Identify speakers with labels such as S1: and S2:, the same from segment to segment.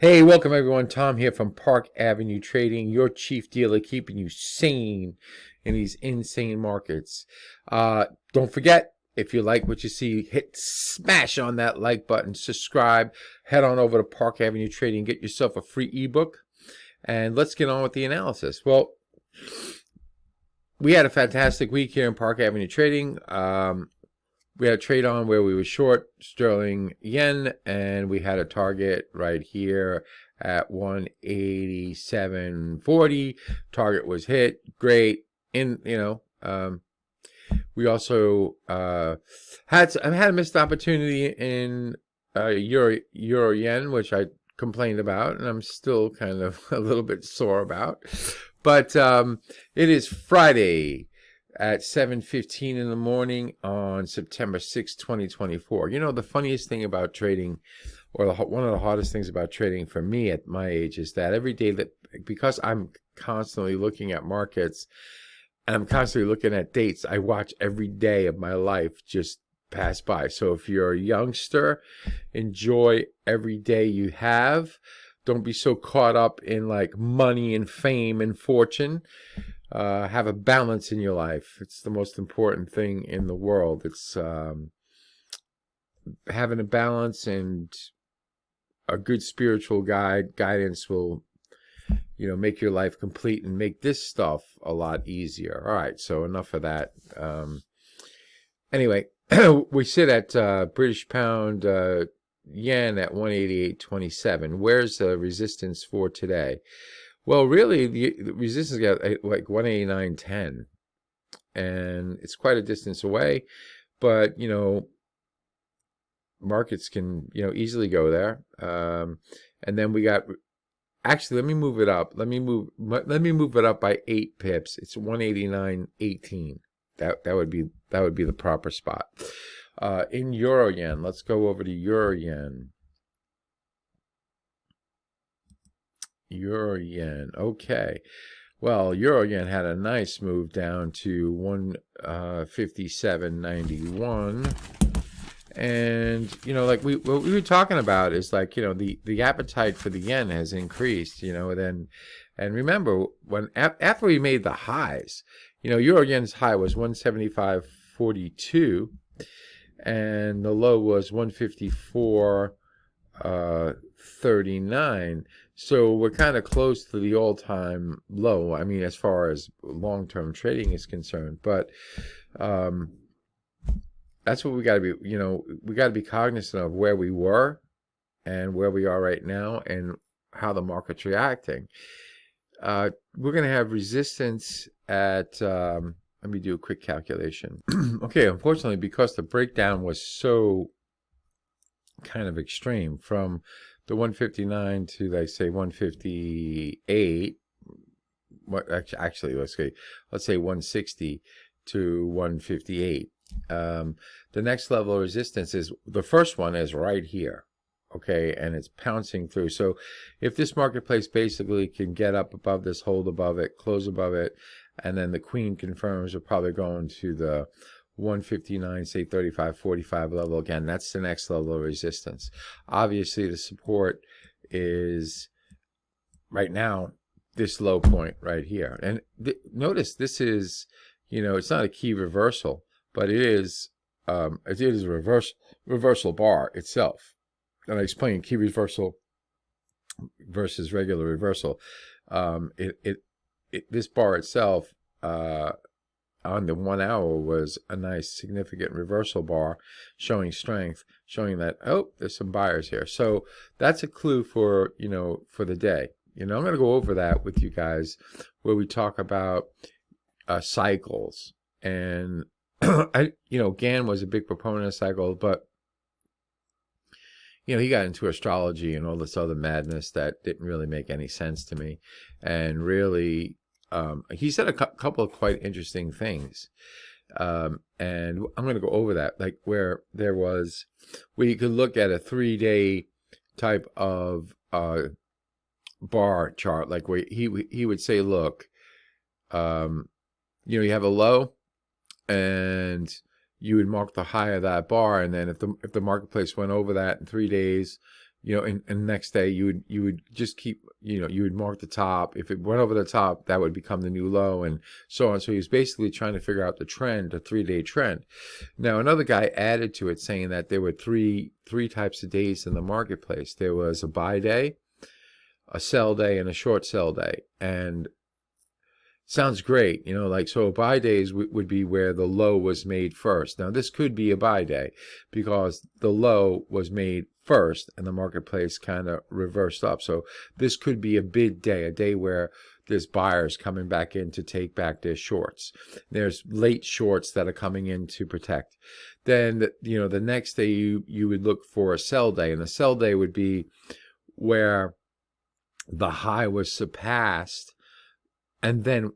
S1: Hey, welcome everyone. Tom here from Park Avenue Trading, your chief dealer, keeping you sane in these insane markets. Don't forget, if you like what you see, hit smash on that like button, subscribe, head on over to Park Avenue Trading, get yourself a free ebook, and let's get on with the analysis. Well, we had a fantastic week here in Park Avenue Trading. We had a trade on where we were short sterling yen, and we had a target right here at 187.40. Target was hit. Great. We also had a missed opportunity in euro yen, which I complained about, and I'm still kind of a little bit sore about. But it is Friday at 7:15 in the morning on September 6, 2024. You know, the funniest thing about trading, or one of the hardest things about trading for me at my age, is that every day because I'm constantly looking at markets and I'm constantly looking at dates, I watch every day of my life just pass by. So if you're a youngster, enjoy every day you have. Don't be so caught up in like money and fame and fortune. Have a balance in your life. It's the most important thing in the world. It's having a balance, and a good spiritual guidance will, make your life complete and make this stuff a lot easier. All right, so enough of that. Anyway, we sit at British pound yen at 188.27. Where's the resistance for today? Well, really, the resistance got like 189.10, and it's quite a distance away. But markets can easily go there. And then we got. Actually, let me move it up. Let me move it up by 8 pips. It's 189.18. That would be the proper spot. In euro yen, let's go over to euro yen. Euro yen. Okay. Well, euro yen had a nice move down to 157.91. And like what we were talking about is like the appetite for the yen has increased, and remember when after we made the highs, euro yen's high was 175.42 and the low was 154.39. So we're kind of close to the all-time low. I mean, as far as long-term trading is concerned, but that's what we got to be. We got to be cognizant of where we were and where we are right now and how the market's reacting. We're going to have resistance at. Let me do a quick calculation. Okay, unfortunately, because the breakdown was so kind of extreme from the 159 to, they say, 158. What actually, let's say 160 to 158. The next level of resistance is the first one is right here, okay, and it's pouncing through. So if this marketplace basically can get up above this, hold above it, close above it, and then the queen confirms, we're probably going to the 159, say 35.45 level again. That's the next level of resistance. Obviously, the support is right now this low point right here, and notice this is, it's not a key reversal, but it is a reversal bar itself. And I explained key reversal versus regular reversal. This bar itself on the 1 hour was a nice significant reversal bar showing strength, showing that, oh, there's some buyers here. So that's a clue for, for the day. I'm going to go over that with you guys where we talk about cycles. And Gann was a big proponent of cycles, but he got into astrology and all this other madness that didn't really make any sense to me. And really, he said a couple of quite interesting things. And I'm going to go over that, like where you could look at a 3-day type of bar chart, like where he would say, look, you have a low, and you would mark the high of that bar, and then if the marketplace went over that in 3 days, you know, and the next day you would just keep, you know, you would mark the top. If it went over the top, that would become the new low, and so on. So he was basically trying to figure out the trend, a 3-day trend. Now another guy added to it, saying that there were three types of days in the marketplace. There was a buy day, a sell day, and a short sell day. And sounds great, you know, like, so buy days would be where the low was made first. Now this could be a buy day because the low was made first and the marketplace kind of reversed up. So this could be a bid day, a day where there's buyers coming back in to take back their shorts. There's late shorts that are coming in to protect. Then, you know, the next day you would look for a sell day, and the sell day would be where the high was surpassed and then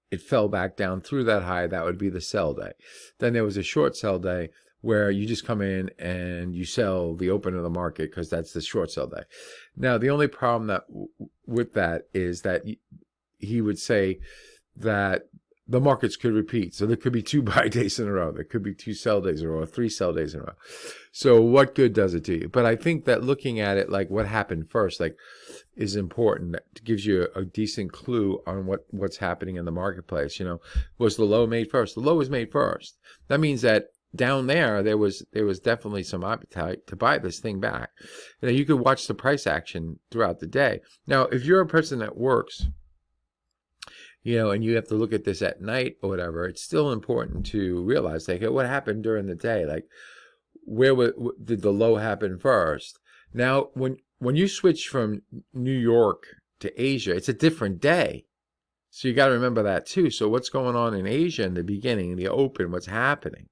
S1: it fell back down through that high. That would be the sell day. Then there was a short sell day where you just come in and you sell the open of the market, because that's the short sell day. Now, the only problem with that is that he would say that the markets could repeat. So there could be 2 buy days in a row. There could be 2 sell days in a row, 3 sell days in a row. So what good does it do you? But I think that looking at it like what happened first, like, is important. It gives you a decent clue on what's happening in the marketplace. You know, was the low made first? The low was made first. That means that down there was definitely some appetite to buy this thing back. You know, you could watch the price action throughout the day. Now, if you're a person that works, you know, and you have to look at this at night or whatever, it's still important to realize, like, what happened during the day? Like, where did the low happen first? Now, when you switch from New York to Asia, it's a different day. So you got to remember that too. So what's going on in Asia in the beginning, in the open, what's happening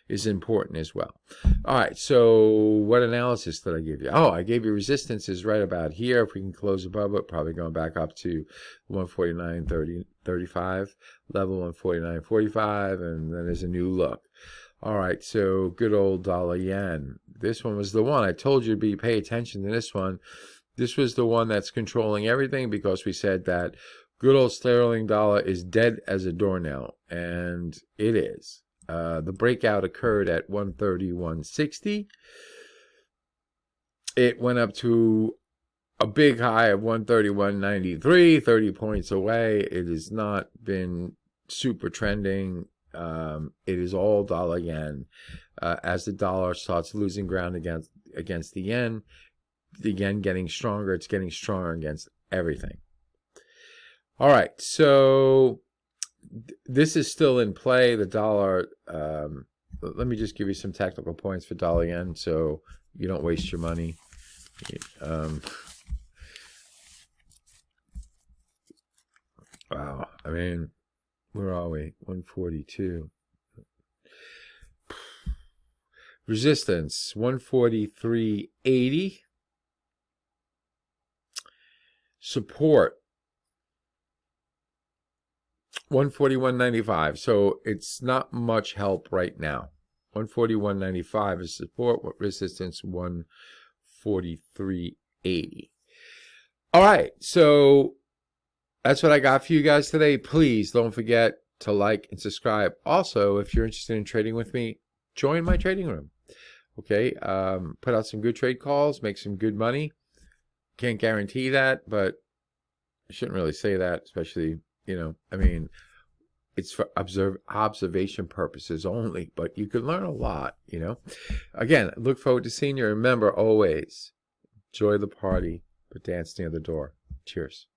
S1: is important as well. All right, so what analysis did I give you? Oh, I gave you resistances right about here. If we can close above it, probably going back up to 149.35 level, 149.45, and then there's a new look. All right, so good old dollar yen. This one was the one. I told you to pay attention to this one. This was the one that's controlling everything, because we said that good old sterling dollar is dead as a doornail, and it is. The breakout occurred at 131.60. It went up to a big high of 131.93, 30 points away. It has not been super trending. It is all dollar yen. As the dollar starts losing ground against the yen getting stronger, it's getting stronger against everything. All right, so this is still in play. The dollar, let me just give you some technical points for dollar yen so you don't waste your money. Wow, I mean, where are we? 142. Resistance, 143.80. Support, 141.95. So it's not much help right now. 141.95 is support. What resistance? 143.80. All right, so that's what I got for you guys today. Please don't forget to like and subscribe. Also, if you're interested in trading with me, join my trading room. Okay, put out some good trade calls, make some good money. Can't guarantee that, but I shouldn't really say that, especially, you know, I mean, it's for observation purposes only, but you can learn a lot, you know. Again, look forward to seeing you. Remember, always enjoy the party, but dance near the door. Cheers.